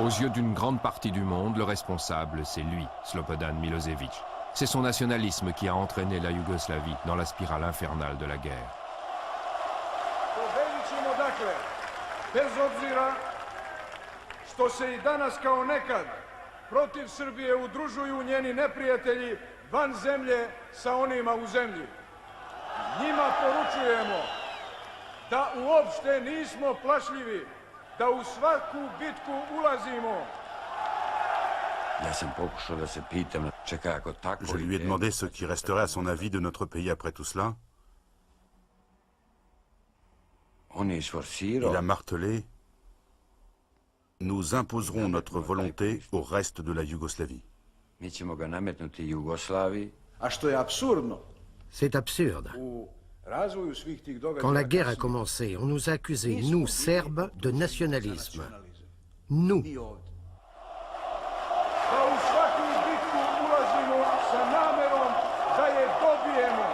Aux yeux d'une grande partie du monde, le responsable, c'est lui, Slobodan Milosevic. C'est son nationalisme qui a entraîné la Yougoslavie dans la spirale infernale de la guerre. Pobedit ćemo dakle, bez obzira što se i danas kao nekad protiv Srbije udružuju njeni neprijatelji van zemlje sa onima u zemlji. Njima poručujemo da uopšte nismo plašljivi, da u svaku bitku ulazimo. Je lui ai demandé ce qui resterait à son avis de notre pays après tout cela. Il a martelé: nous imposerons notre volonté au reste de la Yougoslavie. C'est absurde. Quand la guerre a commencé, on nous a accusés, nous, Serbes, de nationalisme. Nous. Da u svaku bitku ulazimo sa namerom da je dobijemo.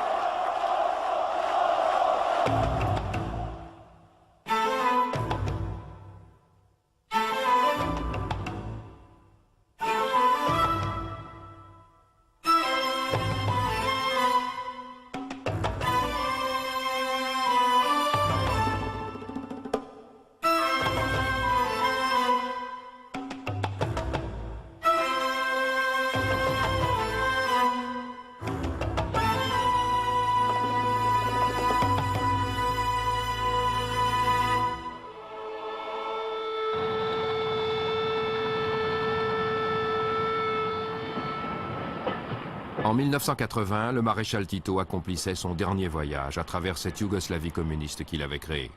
En 1980, le maréchal Tito accomplissait son dernier voyage à travers cette Yougoslavie communiste qu'il avait créée.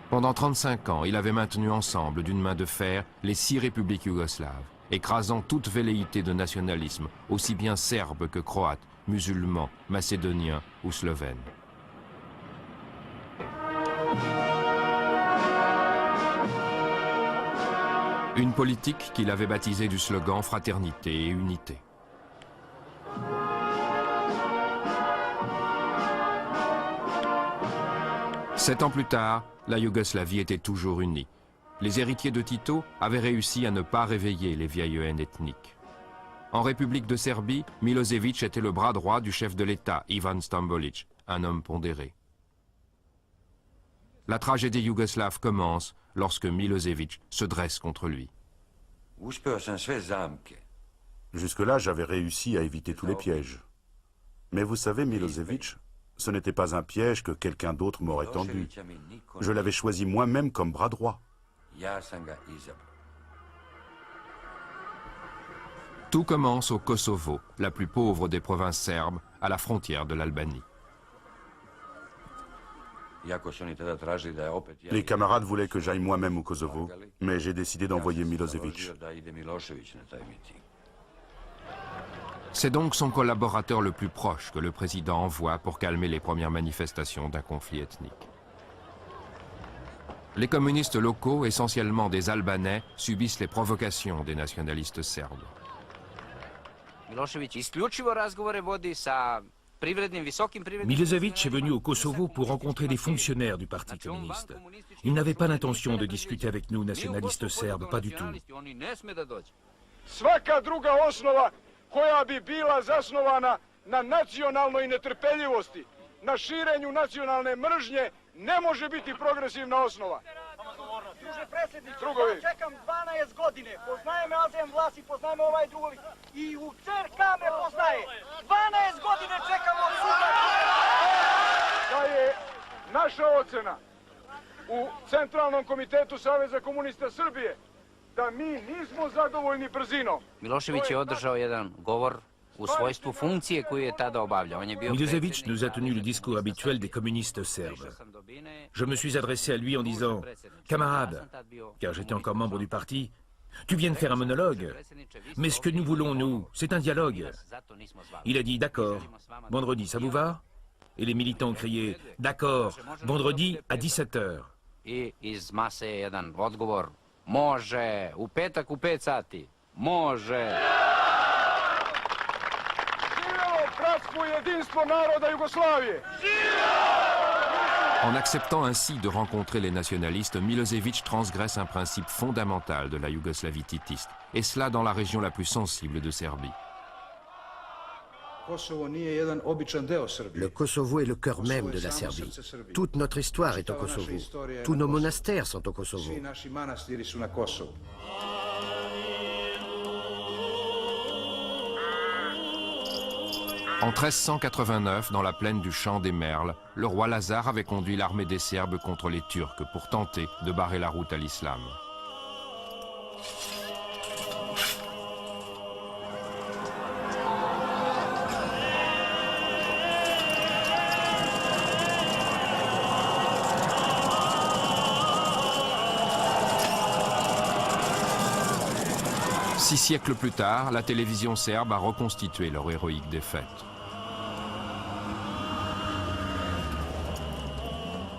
Pendant 35 ans, il avait maintenu ensemble d'une main de fer les 6 républiques yougoslaves, écrasant toute velléité de nationalisme, aussi bien serbe que croate, musulman, macédonien ou slovène. Une politique qu'il avait baptisée du slogan « Fraternité et Unité ». Sept ans plus tard, la Yougoslavie était toujours unie. Les héritiers de Tito avaient réussi à ne pas réveiller les vieilles haines ethniques. En République de Serbie, Milosevic était le bras droit du chef de l'État, Ivan Stambolić, un homme pondéré. La tragédie yougoslave commence lorsque Milosevic se dresse contre lui. Jusque-là, j'avais réussi à éviter tous les pièges. Mais vous savez, Milosevic, ce n'était pas un piège que quelqu'un d'autre m'aurait tendu. Je l'avais choisi moi-même comme bras droit. Tout commence au Kosovo, la plus pauvre des provinces serbes, à la frontière de l'Albanie. Les camarades voulaient que j'aille moi-même au Kosovo, mais j'ai décidé d'envoyer Milosevic. C'est donc son collaborateur le plus proche que le président envoie pour calmer les premières manifestations d'un conflit ethnique. Les communistes locaux, essentiellement des Albanais, subissent les provocations des nationalistes serbes. Milosevic est venu au Kosovo pour rencontrer des fonctionnaires du Parti communiste. Il n'avait pas l'intention de discuter avec nous, nationalistes serbes, pas du tout. Svaka druga osnova koja bi bila zasnovana na nacionalnoj netrpeljivosti, na širenju nacionalne mržnje, ne može biti progresivna osnova. Druže predsjedniče, ja čekam 12 godine, poznaje me Azem Vlasi, poznaje me ovaj drugovi, i u CRK me poznaje. 12 godine čekam od suda. Da je naša ocena u Centralnom komitetu Saveza komunista Srbije da mi nismo zadovoljni brzinom. Milošević je održao jedan govor u svojstvu funkcije koju je tada obavljao. Milosevic nous a tenu le discours habituel des communistes serbes. Je me suis adressé à lui en disant « Camarade », car j'étais encore membre du parti, « tu viens de faire un monologue, mais ce que nous voulons, nous, c'est un dialogue. » Il a dit « D'accord, vendredi, ça vous va ?» Et les militants ont crié « D'accord, vendredi à 17h. » I iz mase jedan odgovor « Može, u petak u 5 sati, može. » Živjelo bratstvo i jedinstvo naroda Jugoslavije! En acceptant ainsi de rencontrer les nationalistes, Milosevic transgresse un principe fondamental de la Yougoslavie titiste, et cela dans la région la plus sensible de Serbie. Le Kosovo est le cœur même de la Serbie. Toute notre histoire est au Kosovo. Tous nos monastères sont au Kosovo. En 1389, dans la plaine du Champ des Merles, le roi Lazare avait conduit l'armée des Serbes contre les Turcs pour tenter de barrer la route à l'islam. Six siècles plus tard, la télévision serbe a reconstitué leur héroïque défaite.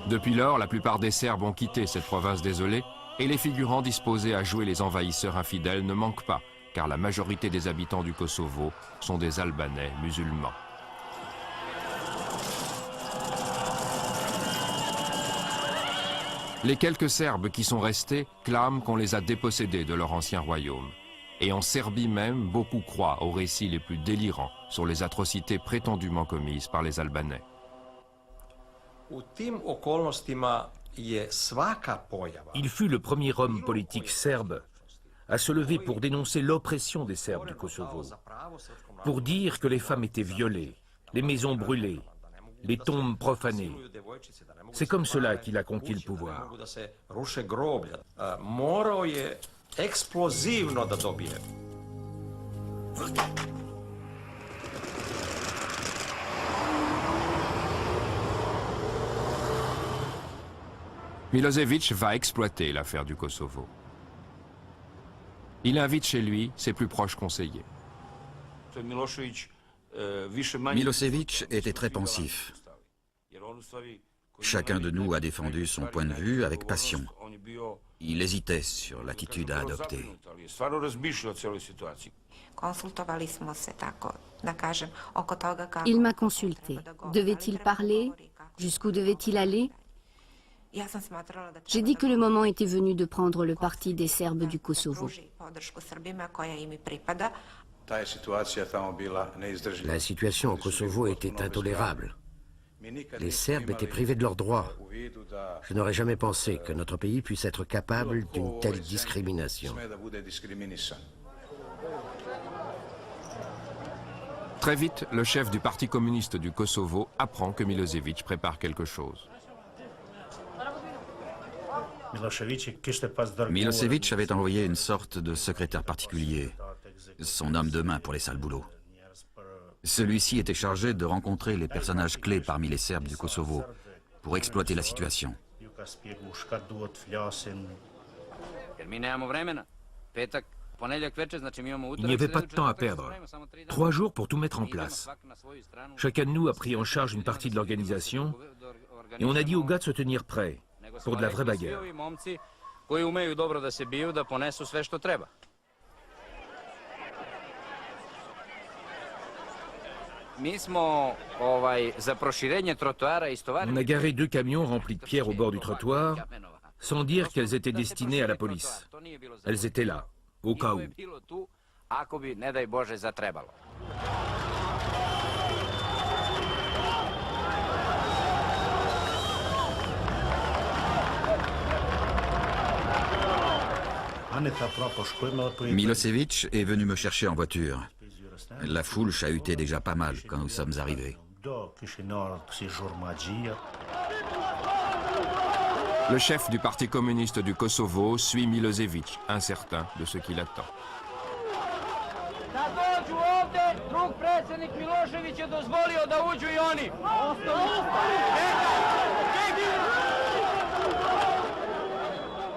Depuis lors, la plupart des Serbes ont quitté cette province désolée et les figurants disposés à jouer les envahisseurs infidèles ne manquent pas, car la majorité des habitants du Kosovo sont des Albanais musulmans. Les quelques Serbes qui sont restés clament qu'on les a dépossédés de leur ancien royaume. Et en Serbie même, beaucoup croient aux récits les plus délirants sur les atrocités prétendument commises par les Albanais. Il fut le premier homme politique serbe à se lever pour dénoncer l'oppression des Serbes du Kosovo, pour dire que les femmes étaient violées, les maisons brûlées, les tombes profanées. C'est comme cela qu'il a conquis le pouvoir. Eksplozivno da dobije. Milosevic va exploiter l'affaire du Kosovo. Il invite chez lui ses plus proches conseillers. Milosevic était très pensif. Chacun de nous a défendu son point de vue avec passion. Il hésitait sur l'attitude à adopter. Il m'a consulté. Devait-il parler? Jusqu'où devait-il aller? J'ai dit que le moment était venu de prendre le parti des Serbes du Kosovo. La situation au Kosovo était intolérable. Les Serbes étaient privés de leurs droits. Je n'aurais jamais pensé que notre pays puisse être capable d'une telle discrimination. Très vite, le chef du Parti communiste du Kosovo apprend que Milosevic prépare quelque chose. Milosevic avait envoyé une sorte de secrétaire particulier, son homme de main pour les sales boulots. Celui-ci était chargé de rencontrer les personnages clés parmi les Serbes du Kosovo pour exploiter la situation. Il n'y avait pas de temps à perdre. 3 jours pour tout mettre en place. Chacun de nous a pris en charge une partie de l'organisation et on a dit aux gars de se tenir prêts pour de la vraie bagarre. On a garé 2 camions remplis de pierres au bord du trottoir, sans dire qu'elles étaient destinées à la police. Elles étaient là, au cas où. Milosevic est venu me chercher en voiture. La foule chahutait déjà pas mal quand nous sommes arrivés. Le chef du Parti communiste du Kosovo suit Milosevic, incertain de ce qu'il attend.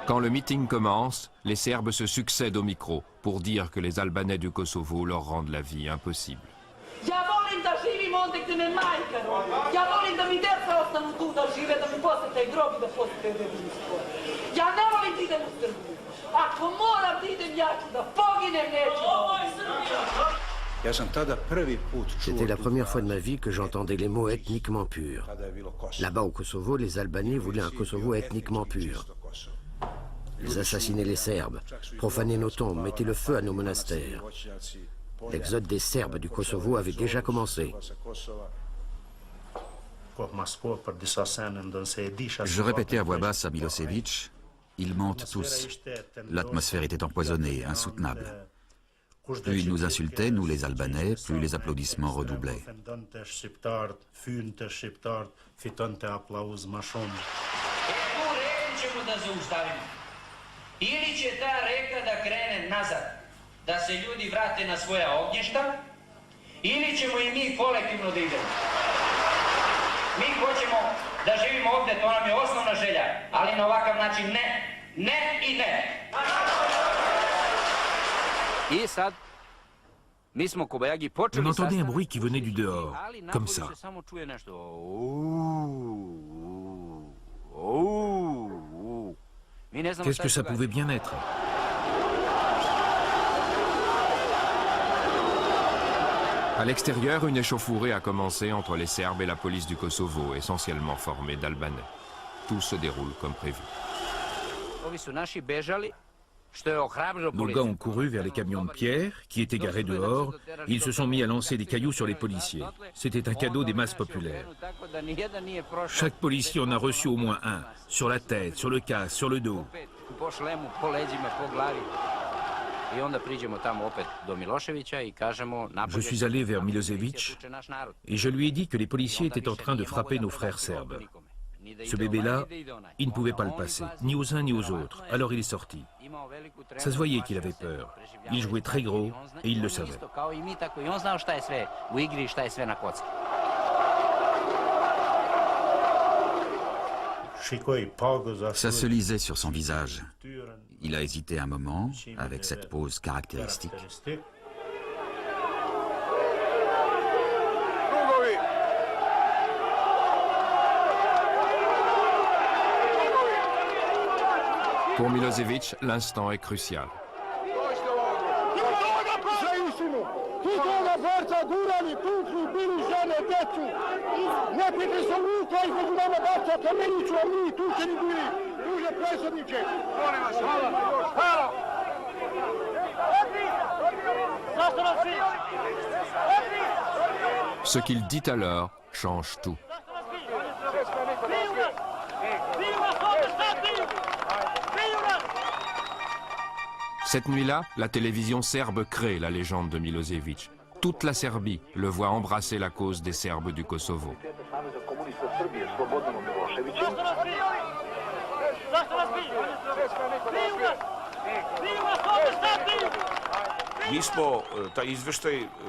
Quand le meeting commence, les Serbes se succèdent au micro pour dire que les Albanais du Kosovo leur rendent la vie impossible. C'était la première fois de ma vie que j'entendais les mots ethniquement purs. Là-bas au Kosovo, les Albanais voulaient un Kosovo ethniquement pur. Ils assassinaient les Serbes, profanaient nos tombes, mettaient le feu à nos monastères. L'exode des Serbes du Kosovo avait déjà commencé. Je répétais à voix basse à Milosevic, ils mentent tous. L'atmosphère était empoisonnée, insoutenable. Plus ils nous insultaient, nous les Albanais, plus les applaudissements redoublaient. Ili će ta reka da krene nazad, da se ljudi vrate na svoja ognjišta, ili ćemo i mi kolektivno da idemo. Mi hoćemo da živimo ovdje, to nam je osnovna želja, ali na ovakav način ne, ne i ne. I sad, mi smo kobajagi počeli On entendait un bruit qui venait du dehors, ali comme napolju ça. se samo čuje nešto. Mi ne znamo Qu'est-ce šta que se ça događa. pouvait bien être? À l'extérieur, une échauffourée a commencé entre les Serbes et la police du Kosovo, essentiellement formée d'Albanais. Tout se déroule comme prévu. Ovi su naši bežali, što je ohrabrilo Nos gars policiju. ont couru vers les camions de pierre qui étaient garés dehors. Ils se sont mis à lancer des cailloux sur les policiers. C'était un cadeau des masses populaires. Tako da nijedan nije prošao. Chaque policier en a reçu au moins un, sur la tête, sur le casque, sur le dos. Po šlemu, po leđima, po glavi. I onda priđemo tamo opet do Miloševića i kažemo... Je suis allé vers Milosevic et je lui ai dit que les policiers étaient en train de frapper nos frères serbes. Ce bébé-là, il ne pouvait pas le passer, ni aux uns ni aux autres. Alors il est sorti. Ça se voyait qu'il avait peur. Il jouait très gros et il le savait. Kao i mi, tako i on znao šta je sve u igri i šta je sve na kocki. Ça se lisait sur son visage. Il a hésité un moment, avec cette pose caractéristique. Drugovi! Pour Milosevic, l'instant est crucial. Dođite ovdje! Za istinu! Ti toga borca gurali, tukli, bili žene, decu! Neprijatelj sam luka između nama baca kamenicu, a mi tučeni bili! Druže predsjedniče! Molim vas, hvala! Hvala! Zašto nas vi? Ce qu'il dit alors change tout. Cette nuit-là, la télévision serbe crée la légende de Milosevic. Toute la Serbie le voit embrasser la cause des Serbes du Kosovo.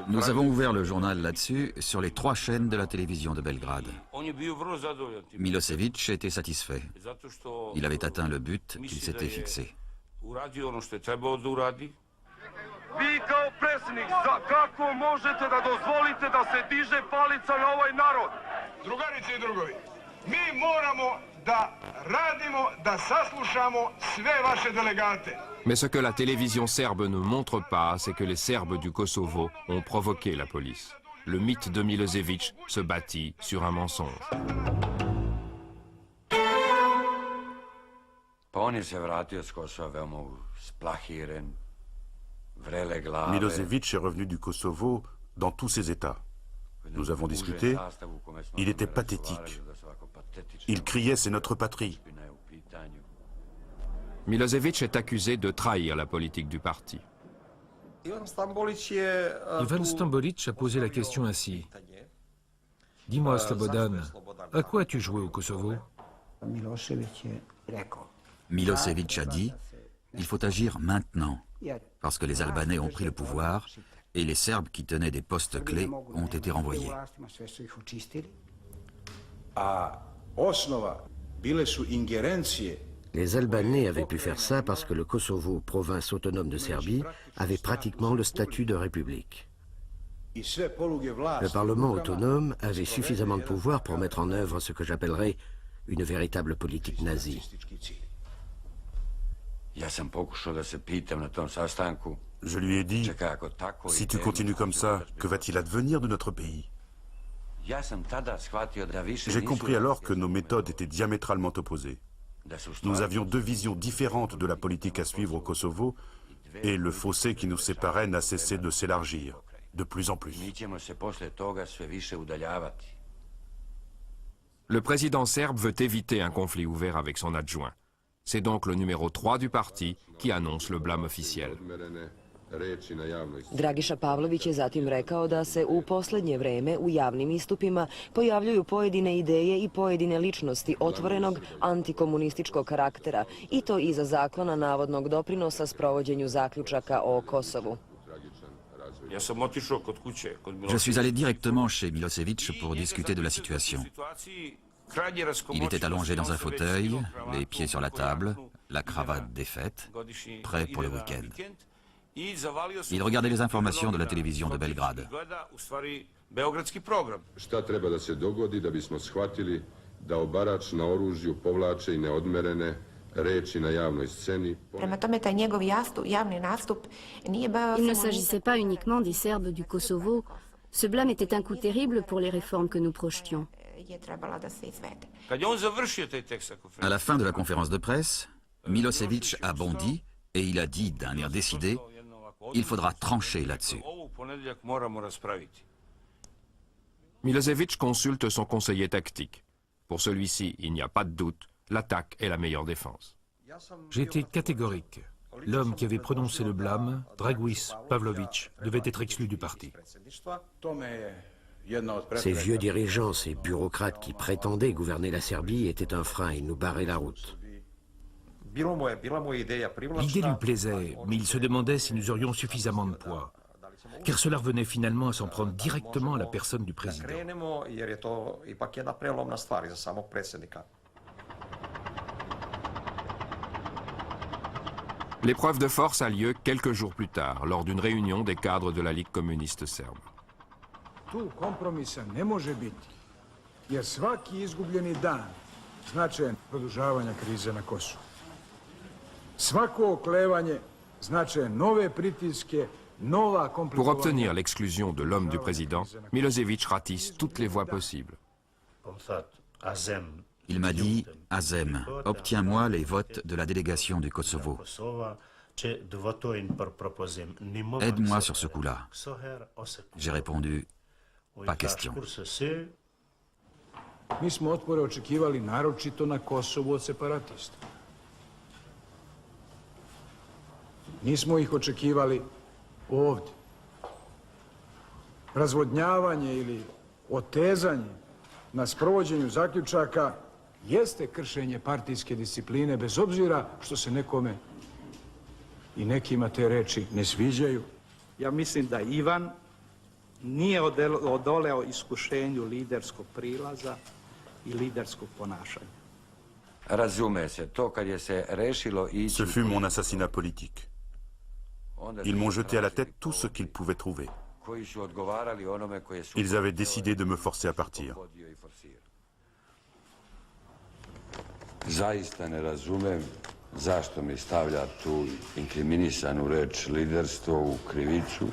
Nous avons ouvert le journal là-dessus sur les 3 chaînes de la télévision de Belgrade. Milosevic était satisfait. Il avait atteint le but qu'il s'était fixé. Vi kao predsjednik, kako možete da dozvolite da se diže palica na ovaj narod? Drugarice i drugovi, mi moramo da radimo, da saslušamo sve vaše delegate. Mais ce que la télévision serbe ne montre pas, c'est que les Serbes du Kosovo ont provoqué la police. Le mythe de Milosevic se bâtit sur un mensonge. Pa on je se vratio s Kosova veoma splahiren, vrele glave. Milosevic est revenu du Kosovo dans tous ses états. Nous avons discuté. Il était pathétique. Il criait « c'est notre patrie ». Milosevic est accusé de trahir la politique du parti. Ivan Stambolic a posé la question ainsi. Dis-moi, Slobodan, à quoi as-tu joué au Kosovo? Milosevic a dit « Il faut agir maintenant, parce que les Albanais ont pris le pouvoir et les Serbes qui tenaient des postes clés ont été renvoyés. » Les Albanais avaient pu faire ça parce que le Kosovo, province autonome de Serbie, avait pratiquement le statut de république. Le Parlement autonome avait suffisamment de pouvoir pour mettre en œuvre ce que j'appellerais une véritable politique nazie. Ja sam pokušao da se pitam na tom sastanku Je lui ai dit, si tu continues comme ça, que va-t-il advenir de notre pays? J'ai compris alors que nos méthodes étaient diamétralement opposées. Nous avions deux visions différentes de la politique à suivre au Kosovo, et le fossé qui nous séparait n'a cessé de s'élargir, de plus en plus. Le président serbe veut éviter un conflit ouvert avec son adjoint. C'est donc le numéro 3 du parti qui annonce le blâme officiel. Dragiša Pavlović je zatim rekao da se u posljednje vreme u javnim istupima pojavljuju pojedine ideje i pojedine ličnosti otvorenog antikomunističkog karaktera i to iza zaklona navodnog doprinosa sprovođenju zaključaka o Kosovu. Je suis allé directement chez Milosevic pour discuter de la situation. Il était allongé dans un fauteuil, les pieds sur la table, la cravate défaite, prêt pour le week-end. Il regardait les informations de la télévision de Belgrade. Šta treba da se dogodi da bismo shvatili da obarač na oružju povlače I neodmerene reči na javnoj sceni? Prema tome, taj njegov javni nastup nije bao... Il ne s'agissait pas uniquement des Serbes du Kosovo. Ce blâme était un coup terrible pour les réformes que nous projetions. À la fin de la conférence de presse, Milosevic a bondi et il a dit d'un air décidé: il faudra trancher là-dessus. Milosevic consulte son conseiller tactique. Pour celui-ci, il n'y a pas de doute, l'attaque est la meilleure défense. J'étais catégorique. L'homme qui avait prononcé le blâme, Draguis Pavlović, devait être exclu du parti. Ces vieux dirigeants, ces bureaucrates qui prétendaient gouverner la Serbie étaient un frein, ils nous barraient la route. L'idée lui plaisait, mais il se demandait si nous aurions suffisamment de poids. Car cela revenait finalement à s'en prendre directement à la personne du président. L'épreuve de force a lieu quelques jours plus tard, lors d'une réunion des cadres de la Ligue communiste serbe. Tu kompromisa ne može biti, jer svaki izgubljeni dan značajan produžavanja krize na Kosovu. Svako oklevanje značaje nove pritiske, nova komplikovanja. Pour obtenir l'exclusion de l'homme du président, Milosevic ratisse toutes les voies possibles. Il m'a dit: Azem, obtiens-moi les votes de la délégation du Kosovo. Aide-moi sur ce coup-là. J'ai répondu: pas question. Mi smo otpore očekivali naročito na Kosovu od separatista. Nismo ih očekivali ovdje. Razvodnjavanje ili otezanje na sprovođenju zaključaka jeste kršenje partijske discipline, bez obzira što se nekome I nekima te reči ne sviđaju. Ja mislim da Ivan nije odoleo iskušenju liderskog prilaza I liderskog ponašanja. Razume se, to kad je se rešilo ići... Ce fut mon assassinat politique. Ils m'ont jeté à la tête tout ce qu'ils pouvaient trouver. Ils avaient décidé de me forcer à partir. Zaista ne razumem zašto mi stavlja tu inkriminisanu reč liderstvo u krivicu.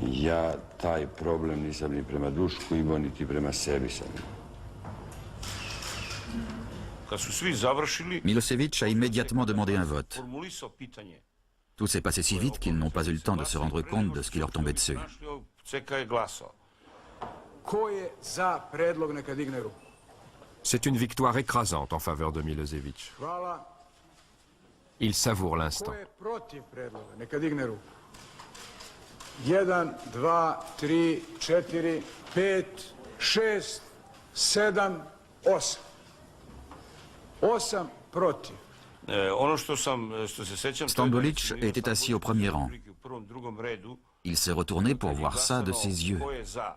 Ja taj problem nisam ni prema Dušku imao, niti prema sebi sam imao. Milosevic a immédiatement demandé un vote. Tout s'est passé si vite qu'ils n'ont pas eu le temps de se rendre compte de ce qui leur tombait dessus. Ko je za predlog neka digne ruku? C'est une victoire écrasante en faveur de Milosevic. Hvala. Il savoure l'instant. Ko je protiv predloga neka digne ruku? 1, 2, 3, 4, 5, 6, 7, 8. 8 protiv. Stambolić était assis au premier rang. Il s'est retourné pour voir ça de ses yeux,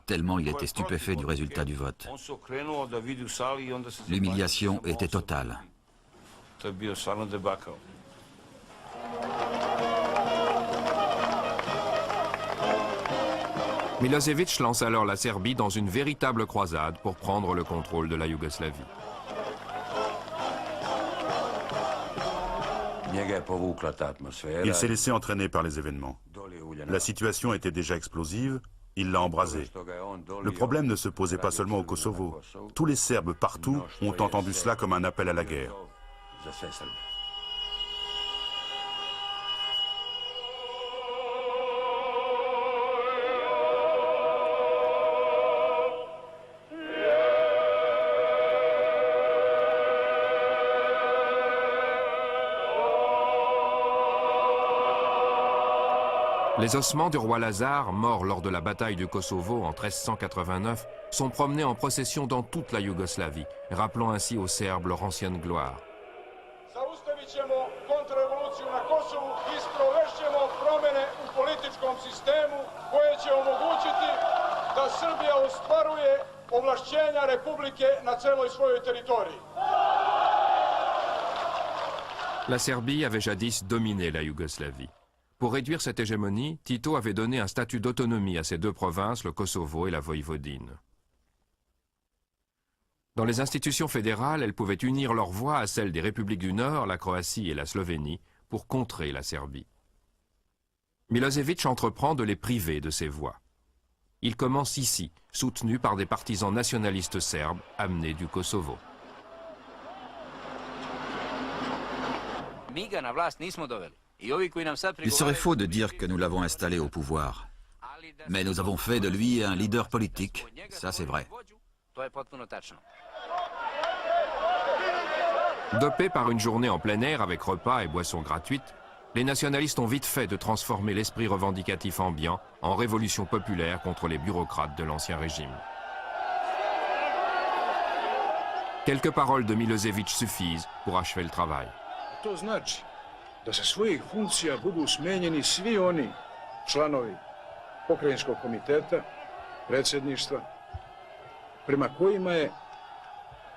tellement il était stupéfait du résultat du vote. L'humiliation était totale. Milosevic lance alors la Serbie dans une véritable croisade pour prendre le contrôle de la Yougoslavie. Il s'est laissé entraîner par les événements. La situation était déjà explosive, il l'a embrasé. Le problème ne se posait pas seulement au Kosovo. Tous les Serbes partout ont entendu cela comme un appel à la guerre. Les ossements du roi Lazare, mort lors de la bataille du Kosovo en 1389, sont promenés en procession dans toute la Yougoslavie, rappelant ainsi aux Serbes leur ancienne gloire. Zaustavit ćemo kontrarevoluciju na Kosovu i sprovešćemo promjene u političkom sistemu koje će omogućiti da Srbija ostvaruje ovlašćenja Republike na celoj svojoj teritoriji. La Serbie avait jadis dominé la Yougoslavie. Pour réduire cette hégémonie, Tito avait donné un statut d'autonomie à ces deux provinces, le Kosovo et la Voïvodine. Dans les institutions fédérales, elles pouvaient unir leurs voix à celles des républiques du Nord, la Croatie et la Slovénie, pour contrer la Serbie. Milosevic entreprend de les priver de ces voix. Il commence ici, soutenu par des partisans nationalistes serbes amenés du Kosovo. Il serait faux de dire que nous l'avons installé au pouvoir. Mais nous avons fait de lui un leader politique, ça c'est vrai. Dopés par une journée en plein air avec repas et boissons gratuites, les nationalistes ont vite fait de transformer l'esprit revendicatif ambiant en révolution populaire contre les bureaucrates de l'ancien régime. Quelques paroles de Milosevic suffisent pour achever le travail. To znači da sa svojih funkcija budu smenjeni svi oni članovi pokrajinskog komiteta, predsjedništva, prema kojima je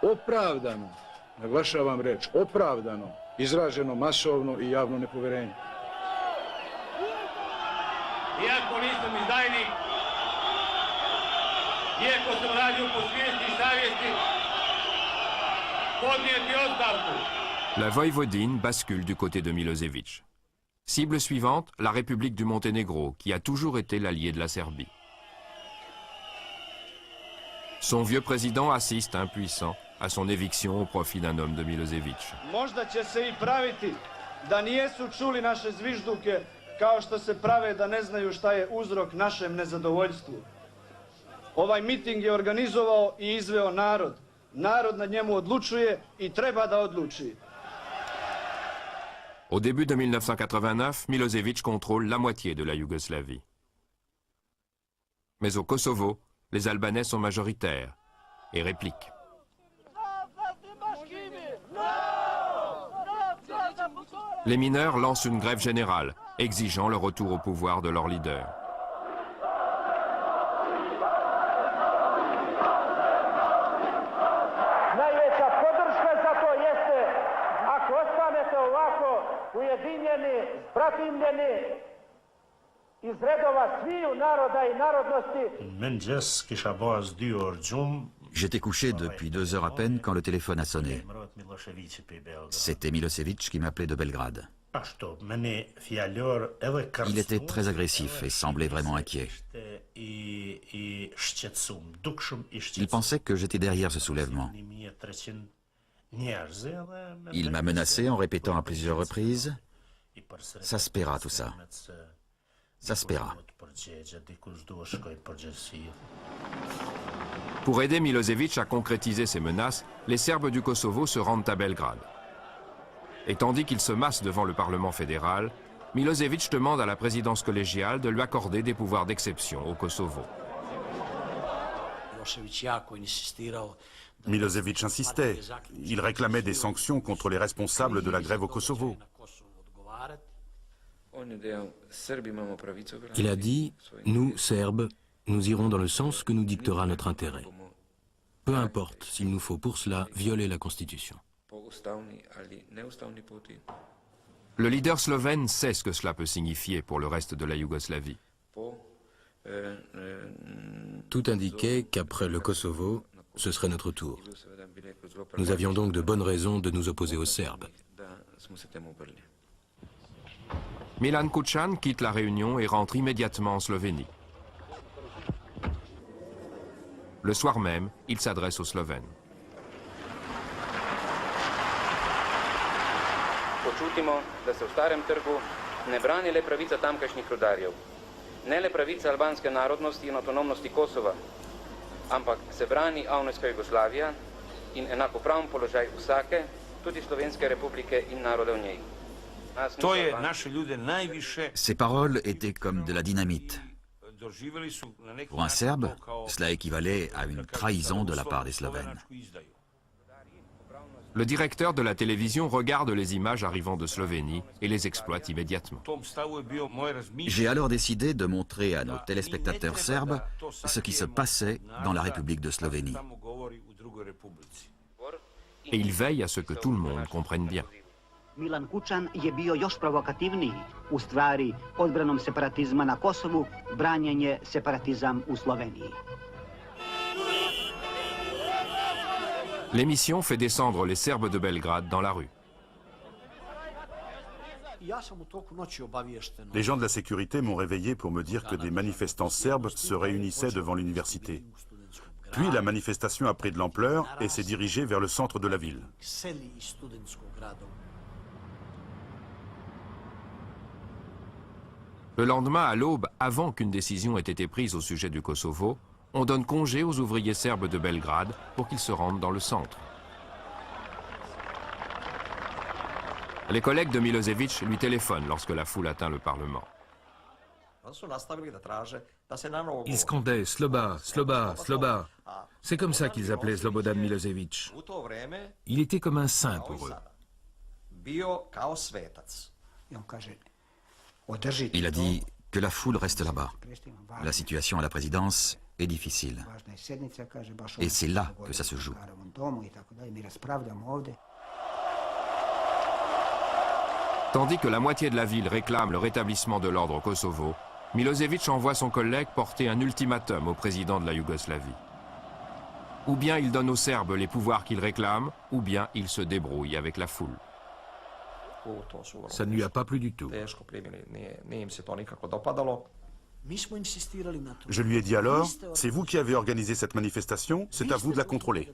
opravdano, naglašavam reč, opravdano, izraženo masovno i javno nepoverenje. Iako nisam izdajnik, iako sam radio po svijesti i savjesti, podnijeti ostavku. La Voïvodine bascule du côté de Milosevic. Cible suivante, la République du Monténégro, qui a toujours été l'allié de la Serbie. Son vieux président assiste, impuissant, à son éviction au profit d'un homme de Milosevic. Možda će se i praviti da nijesu čuli naše zvižduke kao što se prave da ne znaju šta je uzrok našem nezadovoljstvu. Ovaj miting je organizovao i izveo narod. Narod na njemu odlučuje i treba da odluči. Au début de 1989, Milosevic contrôle la moitié de la Yougoslavie. Mais au Kosovo, les Albanais sont majoritaires et répliquent. Les mineurs lancent une grève générale, exigeant le retour au pouvoir de leur leader. Najveća podrška za to jeste ako ostanete ovako ujedinjeni, bratimljeni iz redova sviju naroda i narodnosti. J'étais couché depuis 2 heures à peine quand le téléphone a sonné. C'était Milosevic qui m'appelait de Belgrade. Il était très agressif et semblait vraiment inquiet. Il pensait que j'étais derrière ce soulèvement. Il m'a menacé en répétant à plusieurs reprises « Ça se paiera tout ça. Ça se paiera. » Pour aider Milosevic à concrétiser ses menaces, les Serbes du Kosovo se rendent à Belgrade. Et tandis qu'ils se massent devant le Parlement fédéral, Milosevic demande à la présidence collégiale de lui accorder des pouvoirs d'exception au Kosovo. Milosevic insistait. Il réclamait des sanctions contre les responsables de la grève au Kosovo. Il a dit, nous, Serbes, nous irons dans le sens que nous dictera notre intérêt. Peu importe s'il nous faut pour cela violer la Constitution. Le leader slovène sait ce que cela peut signifier pour le reste de la Yougoslavie. Tout indiquait qu'après le Kosovo, ce serait notre tour. Nous avions donc de bonnes raisons de nous opposer aux Serbes. Milan Kučan quitte la Réunion et rentre immédiatement en Slovénie. Le soir même, il s'adresse aux Slovènes. Počutimo, da se v starem trgu ne brani le pravica tamkajšnjih rudarjev, ne le pravica albanske narodnosti in avtonomnosti Kosova, ampak se brani avnojska Jugoslavija in enakopraven položaj vsake, tudi Slovenske republike in naroda v njej. Ces paroles étaient comme de la dynamite. Pour un Serbe, cela équivalait à une trahison de la part des Slovènes. Le directeur de la télévision regarde les images arrivant de Slovénie et les exploite immédiatement. J'ai alors décidé de montrer à nos téléspectateurs serbes ce qui se passait dans la République de Slovénie. Et il veille à ce que tout le monde comprenne bien. Milan Kučan je bio još provokativniji. U stvari, odbranom separatizma na Kosovu, branjen je separatizam u Sloveniji. L'émission fait descendre les Serbes de Belgrade dans la rue. Les gens de la sécurité m'ont réveillé pour me dire que des manifestants serbes se réunissaient devant l'université. Puis la manifestation a pris de l'ampleur et s'est dirigée vers le centre de la ville. Le lendemain, à l'aube, avant qu'une décision ait été prise au sujet du Kosovo, on donne congé aux ouvriers serbes de Belgrade pour qu'ils se rendent dans le centre. Les collègues de Milosevic lui téléphonent lorsque la foule atteint le Parlement. Ils scandaient « Sloba, Sloba, Sloba ». C'est comme ça qu'ils appelaient Slobodan Milosevic. Il était comme un saint pour eux. Il a dit que la foule reste là-bas. La situation à la présidence est difficile. Et c'est là que ça se joue. Tandis que la moitié de la ville réclame le rétablissement de l'ordre au Kosovo, Milosevic envoie son collègue porter un ultimatum au président de la Yougoslavie. Ou bien il donne aux Serbes les pouvoirs qu'ils réclament, ou bien il se débrouille avec la foule. Ça ne lui a pas plu du tout. Je lui ai dit alors, c'est vous qui avez organisé cette manifestation, c'est à vous de la contrôler.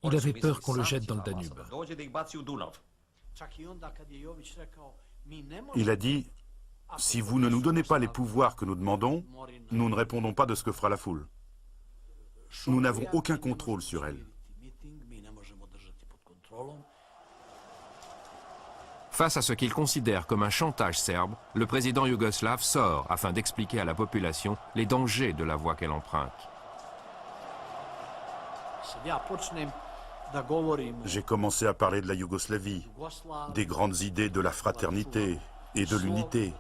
Il avait peur qu'on le jette dans le Danube. Il a dit, si vous ne nous donnez pas les pouvoirs que nous demandons, nous ne répondons pas de ce que fera la foule. Nous n'avons aucun contrôle sur elle. Face à ce qu'il considère comme un chantage serbe, le président yougoslave sort afin d'expliquer à la population les dangers de la voie qu'elle emprunte. J'ai commencé à parler de la Yougoslavie, des grandes idées de la fraternité et de l'unité.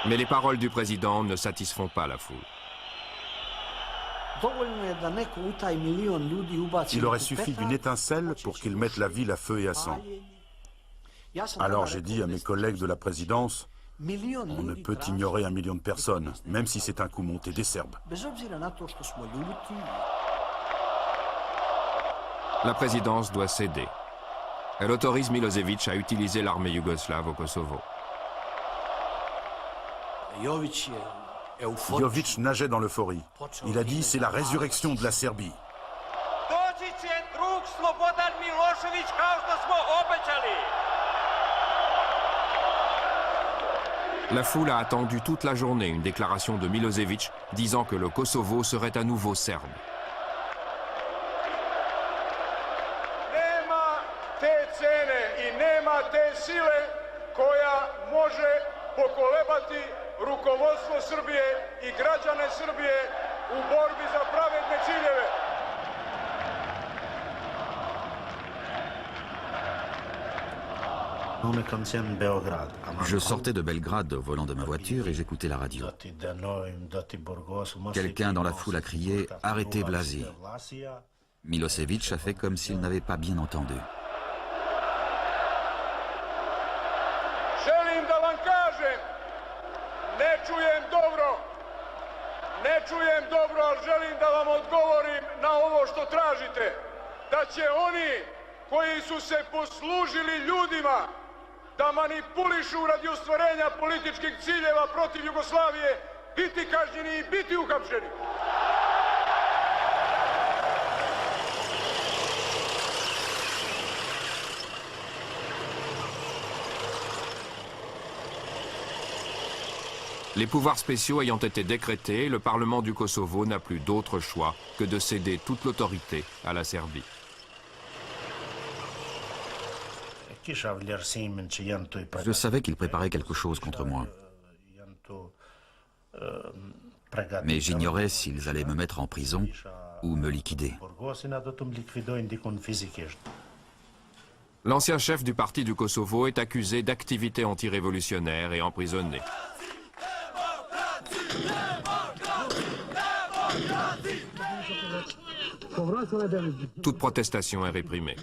Mais les paroles du président ne satisfont pas la foule. Il aurait suffi d'une étincelle pour qu'ils mettent la ville à feu et à sang. Alors j'ai dit à mes collègues de la présidence, on ne peut ignorer 1 million de personnes, même si c'est un coup monté des Serbes. La présidence doit céder. Elle autorise Milosevic à utiliser l'armée yougoslave au Kosovo. Jovic nageait dans l'euphorie. Il a dit, c'est la résurrection de la Serbie. La foule a attendu toute la journée une déclaration de Milosevic disant que le Kosovo serait à nouveau serbe. Nema te cene i nema te sile koja može pokolebati rukovodstvo Srbije i građane Srbije u borbi za pravedne ciljeve. Je sortais de Belgrade au volant de ma voiture et j'écoutais la radio. Quelqu'un dans la foule a crié « Arrêtez Blasi ». Milosevic a fait comme s'il n'avait pas bien entendu. Želim da vam kažem, ne čujem dobro, ali želim da vam odgovorim na ovo što tražite. Da će oni koji su se poslužili ljudima da manipulišu radi ostvarenja političkih ciljeva protiv Jugoslavije biti kažnjeni i biti uhapšeni. Les pouvoirs spéciaux ayant été décrétés, le Parlement du Kosovo n'a plus d'autre choix que de céder toute l'autorité à la Serbie. Je savais qu'il préparait quelque chose contre moi. Mais j'ignorais s'ils allaient me mettre en prison ou me liquider. L'ancien chef du parti du Kosovo est accusé d'activité antirévolutionnaire et emprisonné. Toute protestation est réprimée.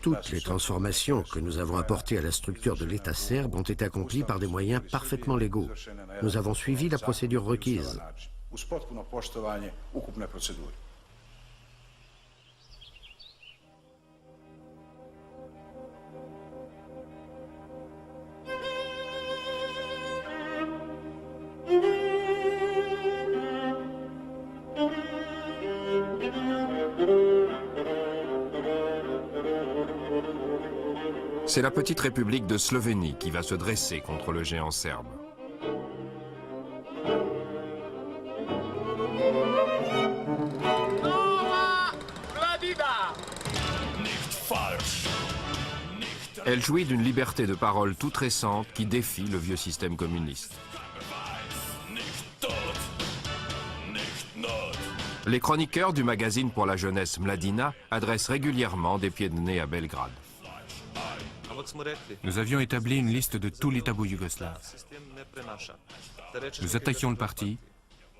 Toutes les transformations que nous avons apportées à la structure de l'État serbe ont été accomplies par des moyens parfaitement légaux. Nous avons suivi la procédure requise. C'est la petite république de Slovénie qui va se dresser contre le géant serbe. Elle jouit d'une liberté de parole toute récente qui défie le vieux système communiste. Les chroniqueurs du magazine pour la jeunesse Mladina adressent régulièrement des pieds de nez à Belgrade. Nous avions établi une liste de tous les tabous yougoslaves. Nous attaquions le parti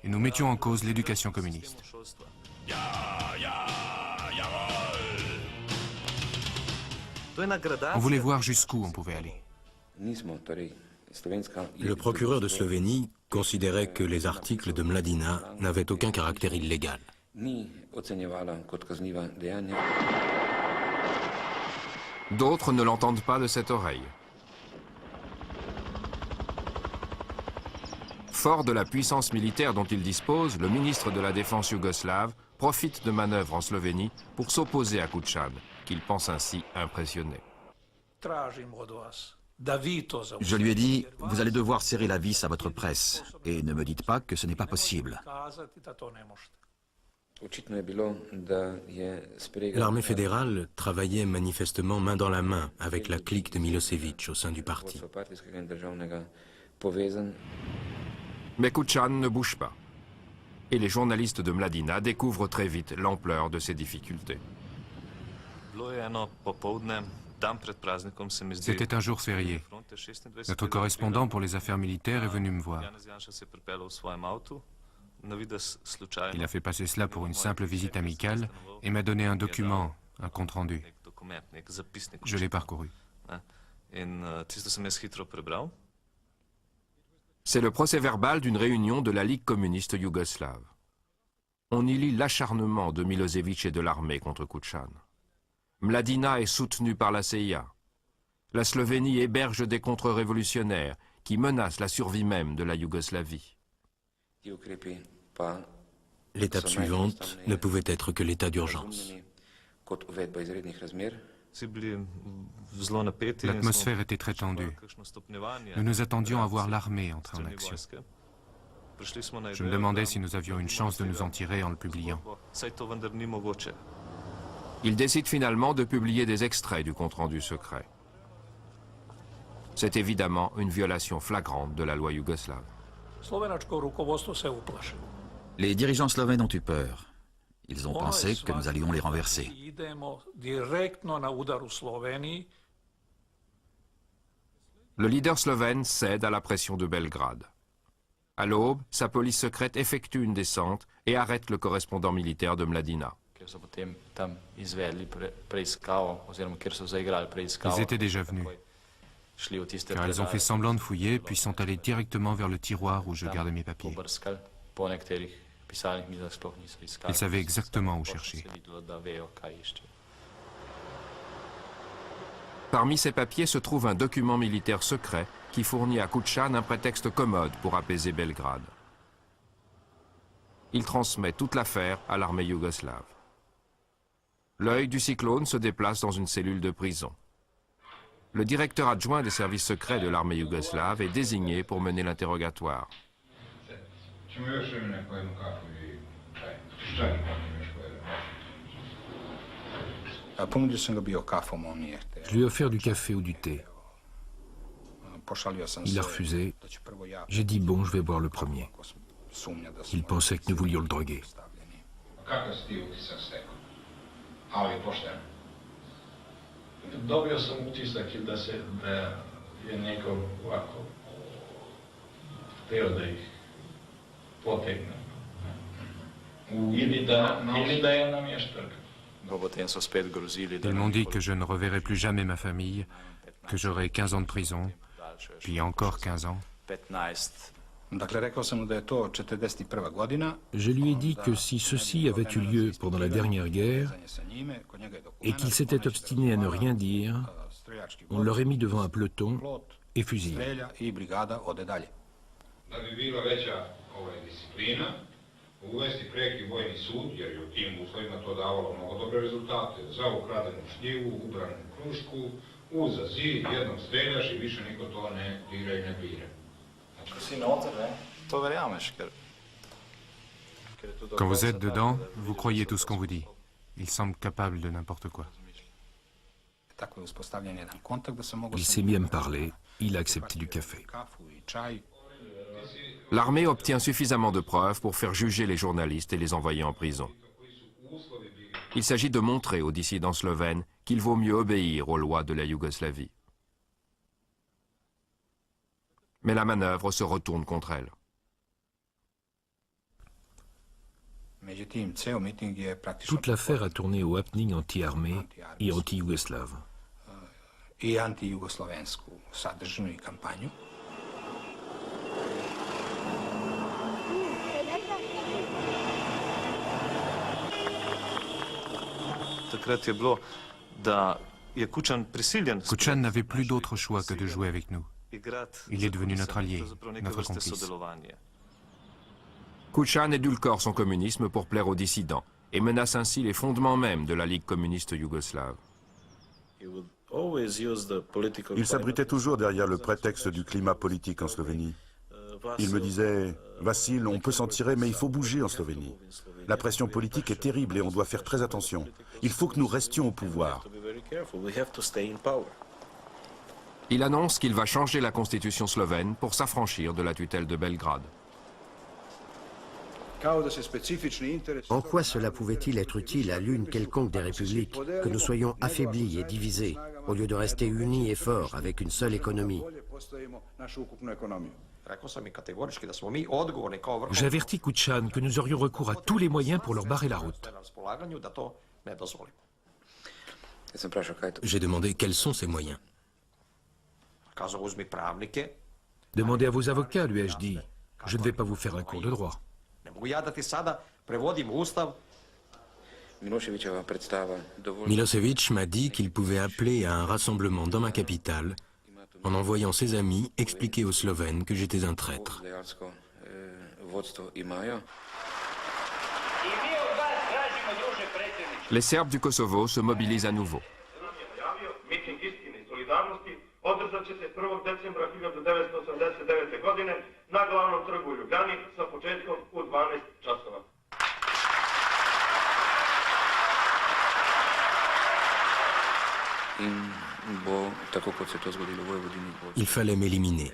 et nous mettions en cause l'éducation communiste. On voulait voir jusqu'où on pouvait aller. Le procureur de Slovénie considérait que les articles de Mladina n'avaient aucun caractère illégal. D'autres ne l'entendent pas de cette oreille. Fort de la puissance militaire dont il dispose, le ministre de la Défense yougoslave profite de manœuvres en Slovénie pour s'opposer à Kučan, qu'il pense ainsi impressionner. Je lui ai dit, vous allez devoir serrer la vis à votre presse, et ne me dites pas que ce n'est pas possible. L'armée fédérale travaillait manifestement main dans la main avec la clique de Milosevic au sein du parti. Mais Kučan ne bouge pas. Et les journalistes de Mladina découvrent très vite l'ampleur de ses difficultés. C'était un jour férié. Notre correspondant pour les affaires militaires est venu me voir. Il a fait passer cela pour une simple visite amicale et m'a donné un document, un compte-rendu. Je l'ai parcouru. C'est le procès-verbal d'une réunion de la Ligue communiste yougoslave. On y lit l'acharnement de Milosevic et de l'armée contre Kučan. Mladina est soutenu par la CIA. La Slovénie héberge des contre-révolutionnaires qui menacent la survie même de la Yougoslavie. L'étape suivante ne pouvait être que l'état d'urgence. L'atmosphère était très tendue. Nous nous attendions à voir l'armée entrer en action. Je me demandais si nous avions une chance de nous en tirer en le publiant. Il décide finalement de publier des extraits du compte-rendu secret. C'est évidemment une violation flagrante de la loi yougoslave. Les dirigeants slovènes ont eu peur. Ils ont pensé que nous allions les renverser. Le leader slovène cède à la pression de Belgrade. À l'aube, sa police secrète effectue une descente et arrête le correspondant militaire de Mladina. Ils étaient déjà venus, car ils ont fait semblant de fouiller, puis sont allés directement vers le tiroir où je gardais mes papiers. Ils savaient exactement où chercher. Parmi ces papiers se trouve un document militaire secret qui fournit à Kučan un prétexte commode pour apaiser Belgrade. Il transmet toute l'affaire à l'armée yougoslave. L'œil du cyclone se déplace dans une cellule de prison. Le directeur adjoint des services secrets de l'armée yougoslave est désigné pour mener l'interrogatoire. Je lui ai offert du café ou du thé. Il a refusé. J'ai dit bon, je vais boire le premier. Il pensait que nous voulions le droguer. Dobio sam utisak da je neko ovako hteo da ih potegne. Ili da je namještak. Ils m'ont dit que je ne reverrai plus jamais ma famille, que j'aurai 15 ans de prison, puis encore 15 ans. Je lui ai dit que si ceci avait eu lieu pendant la dernière guerre et qu'il s'était obstiné à ne rien dire, on l'aurait mis devant un peloton et fusillé. Uvesti preki vojni sud, jer je u tim uslovima to davalo mnogo dobre rezultate. Za ukradenu šljivu, ubranu krušku, uza zid, jednom streljaš i više niko to ne dira i ne bira. Quand vous êtes dedans, vous croyez tout ce qu'on vous dit. Il semble capable de n'importe quoi. Il s'est mis à me parler, il a accepté du café. L'armée obtient suffisamment de preuves pour faire juger les journalistes et les envoyer en prison. Il s'agit de montrer aux dissidents slovènes qu'il vaut mieux obéir aux lois de la Yougoslavie. Mais la manœuvre se retourne contre elle. Toute l'affaire a tourné au happening anti-armée et anti-yougoslave. Kučan n'avait plus d'autre choix que de jouer avec nous. Il est devenu notre allié, notre complice. Kučan édulcore son communisme pour plaire aux dissidents et menace ainsi les fondements même de la Ligue communiste yougoslave. Il s'abritait toujours derrière le prétexte du climat politique en Slovénie. Il me disait « Vassil, on peut s'en tirer, mais il faut bouger en Slovénie. La pression politique est terrible et on doit faire très attention. Il faut que nous restions au pouvoir. » Il annonce qu'il va changer la constitution slovène pour s'affranchir de la tutelle de Belgrade. En quoi cela pouvait-il être utile à l'une quelconque des républiques que nous soyons affaiblis et divisés, au lieu de rester unis et forts avec une seule économie? J'ai averti Kučan que nous aurions recours à tous les moyens pour leur barrer la route. J'ai demandé quels sont ces moyens. Demandez à vos avocats, lui ai-je dit. Je ne vais pas vous faire un cours de droit. Milosevic m'a dit qu'il pouvait appeler à un rassemblement dans ma capitale en envoyant ses amis expliquer aux Slovènes que j'étais un traître. Les Serbes du Kosovo se mobilisent à nouveau. Održat će se 1. decembra 1989. godine na glavnom trgu u Ljubljani sa početkom u 12 časova. Il fallait m'éliminer.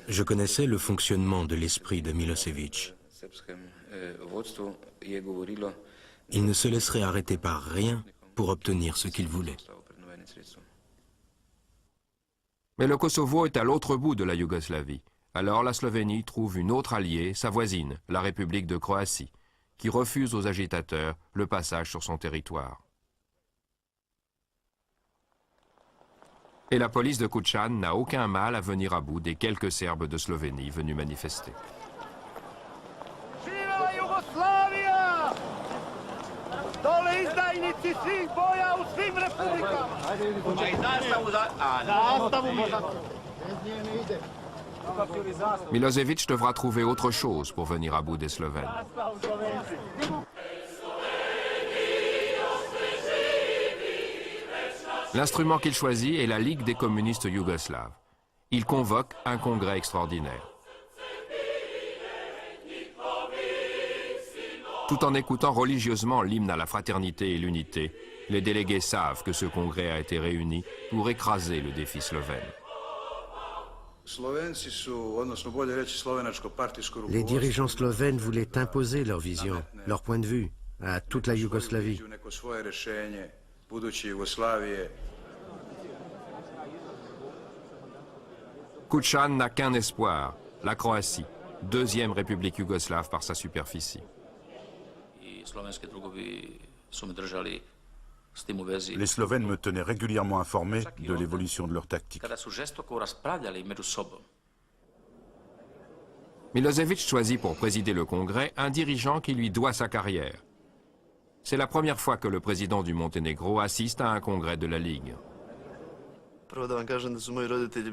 Je connaissais le fonctionnement de l'esprit de Milosevic. Il ne se laisserait arrêter par rien pour obtenir ce qu'il voulait. Mais le Kosovo est à l'autre bout de la Yougoslavie. Alors la Slovénie trouve une autre alliée, sa voisine, la République de Croatie, qui refuse aux agitateurs le passage sur son territoire. Et la police de Kučan n'a aucun mal à venir à bout des quelques Serbes de Slovénie venus manifester. Živela Jugoslavija! Dole izdajnici svih boja u svim republikama! Milosevic devra trouver autre chose pour venir à bout des Slovènes. L'instrument qu'il choisit est la Ligue des communistes yougoslaves. Il convoque un congrès extraordinaire. Tout en écoutant religieusement l'hymne à la fraternité et l'unité, les délégués savent que ce congrès a été réuni pour écraser le défi slovène. Les dirigeants slovènes voulaient imposer leur vision, leur point de vue, à toute la Yougoslavie. Kučan n'a qu'un espoir, la Croatie, deuxième république yougoslave par sa superficie. Les Slovènes me tenaient régulièrement informé de l'évolution de leur tactique. Milosevic choisit pour présider le congrès un dirigeant qui lui doit sa carrière. C'est la première fois que le président du Monténégro assiste à un congrès de la Ligue.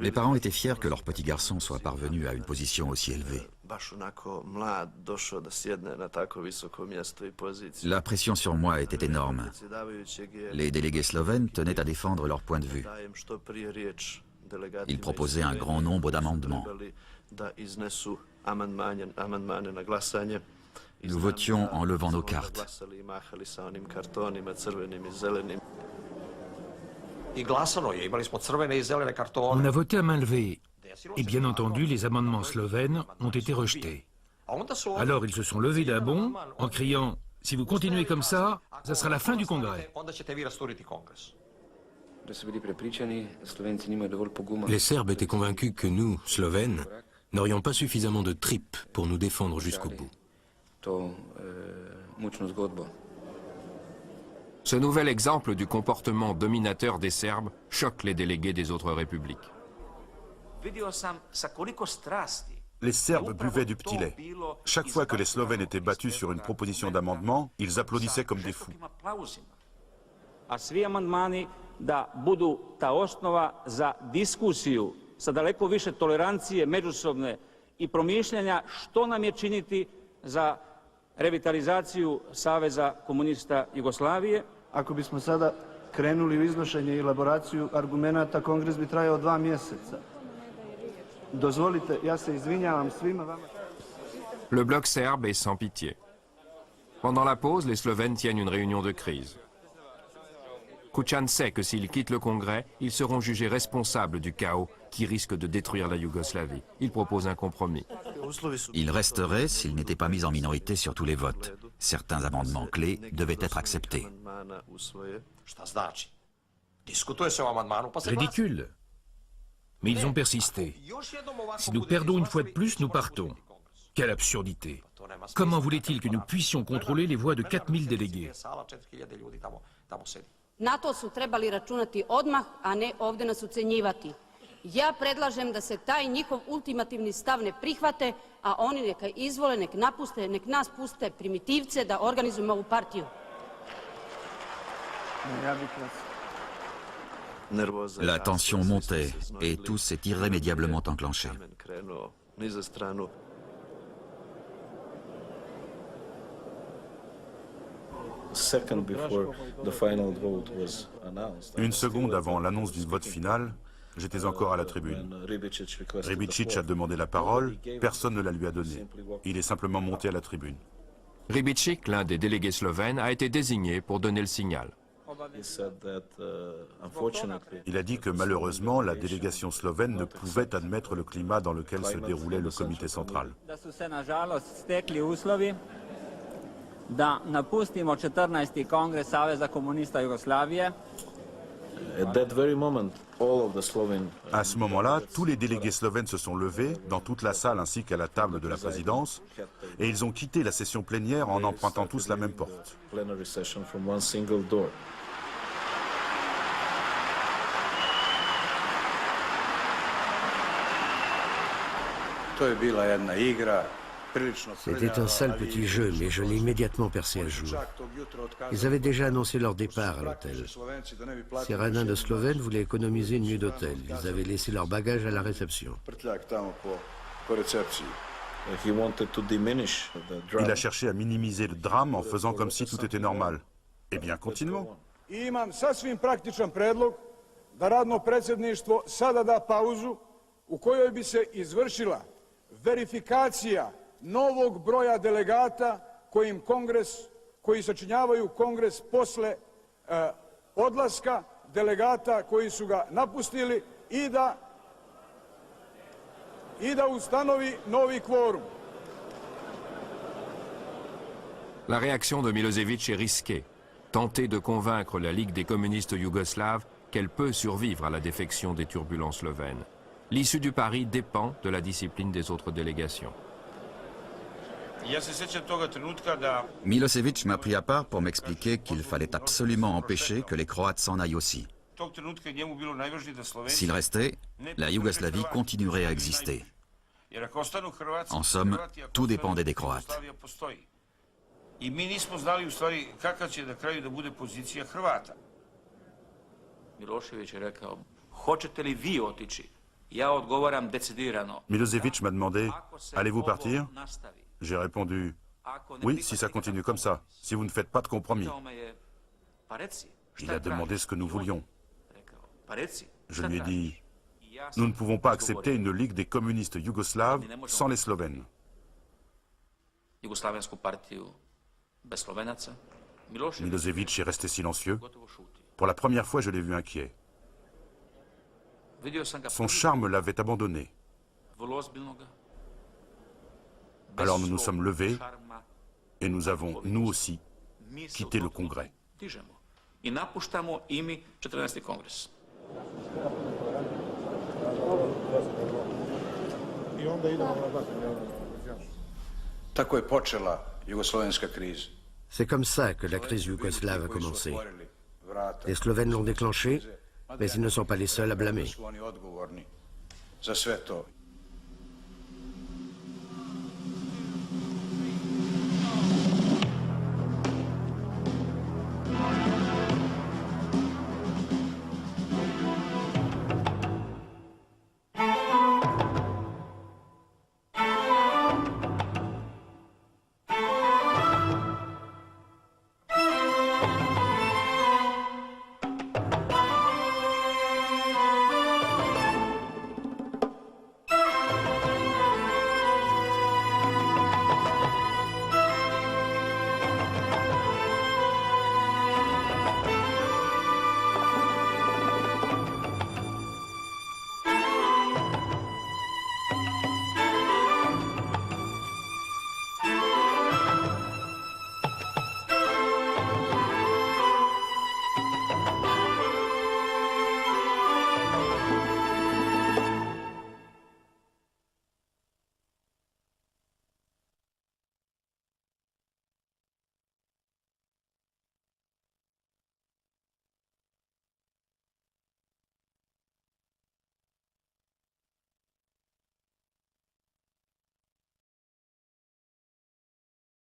Les parents étaient fiers que leur petit garçon soit parvenu à une position aussi élevée. La pression sur moi était énorme. Les délégués slovènes tenaient à défendre leur point de vue. Ils proposaient un grand nombre d'amendements. Nous votions en levant nos cartes. On a voté à main levée. Et bien entendu, les amendements slovènes ont été rejetés. Alors ils se sont levés d'un bond en criant « Si vous continuez comme ça sera la fin du congrès ». Les Serbes étaient convaincus que nous, Slovènes, n'aurions pas suffisamment de tripes pour nous défendre jusqu'au bout. Ce nouvel exemple du comportement dominateur des Serbes choque les délégués des autres républiques. Les Serbes buvaient du petit lait. Chaque fois que les Slovènes étaient battus sur une proposition d'amendement, ils applaudissaient comme des fous. A svi amandmani da budu ta osnova za diskusiju sa daleko više tolerancije međusobne i promišljanja što nam je činiti za revitalizaciju Saveza komunista Jugoslavije. Ako bismo sada krenuli u iznošenje i elaboraciju argumenata, kongres bi trajao 2 mjeseca. Dozvolite, ja se izvinjavam svima vama. Le bloc serbe est sans pitié. Pendant la pause, les Slovènes tiennent une réunion de crise. Kučan sait que s'ils quittent le Congrès, ils seront jugés responsables du chaos qui risque de détruire la Yougoslavie. Il propose un compromis. Il resterait s'il n'était pas mis en minorité sur tous les votes. Certains amendements clés devaient être acceptés. Ridicule. Mais ils ont persisté. Si nous perdons une fois de plus, nous partons. Quelle absurdité. Comment voulait-il que nous puissions contrôler les voix de 4000 délégués? Na to su trebali računati odmah, a ne ovde nas ucenjivati. Ja predlažem da se taj njihov ultimativni stav ne prihvate, a oni neka izvole, nek napuste, nek nas puste primitivce da organizujemo ovu partiju. La tension montait et tout s'est irrémédiablement enclenché. Une seconde avant l'annonce du vote final, j'étais encore à la tribune. Ribicic a demandé la parole, personne ne la lui a donnée. Il est simplement monté à la tribune. Ribicic, l'un des délégués slovènes, a été désigné pour donner le signal. Il a dit que malheureusement, la délégation slovène ne pouvait admettre le climat dans lequel se déroulait le comité central. Da napustimo 14. kongres Saveza komunista Jugoslavije À ce moment-là, tous les délégués slovènes se sont levés, dans toute la salle ainsi qu'à la table de la présidence, et ils ont quitté la session plénière en empruntant tous la même porte. C'était un sale petit jeu, mais je l'ai immédiatement percé à jour. Ils avaient déjà annoncé leur départ à l'hôtel. Ces radins de Slovènes voulaient économiser une nuit d'hôtel. Ils avaient laissé leurs bagages à la réception. Il a cherché à minimiser le drame en faisant comme si tout était normal. Eh bien, continuons. I imam sasvim praktičan predlog da radno predsjedništvo sada da pauzu u kojoj bi se izvršila verifikacija novog broja delegata koji sačinjavaju kongres posle odlaska delegata koji su ga napustili i da ustanovi novi kvorum. La réaction de Milosevic est risquée. Tenter de convaincre la Ligue des communistes yougoslaves qu'elle peut survivre à la défection des turbulents slovènes. L'issue du pari dépend de la discipline des autres délégations. Milosevic m'a pris à part pour m'expliquer qu'il fallait absolument empêcher que les Croates s'en aillent aussi. S'ils restaient, la Yougoslavie continuerait à exister. En somme, tout dépendait des Croates. Milosevic m'a demandé « Allez-vous partir ?» J'ai répondu « Oui, si ça continue comme ça, si vous ne faites pas de compromis. » Il a demandé ce que nous voulions. Je lui ai dit « Nous ne pouvons pas accepter une ligue des communistes yougoslaves sans les Slovènes. » Milosevic est resté silencieux. Pour la première fois, je l'ai vu inquiet. Son charme l'avait abandonné. Alors nous nous sommes levés et nous avons, nous aussi, quitté le Congrès. C'est comme ça que la crise yougoslave a commencé. Les Slovènes l'ont déclenchée, mais ils ne sont pas les seuls à blâmer.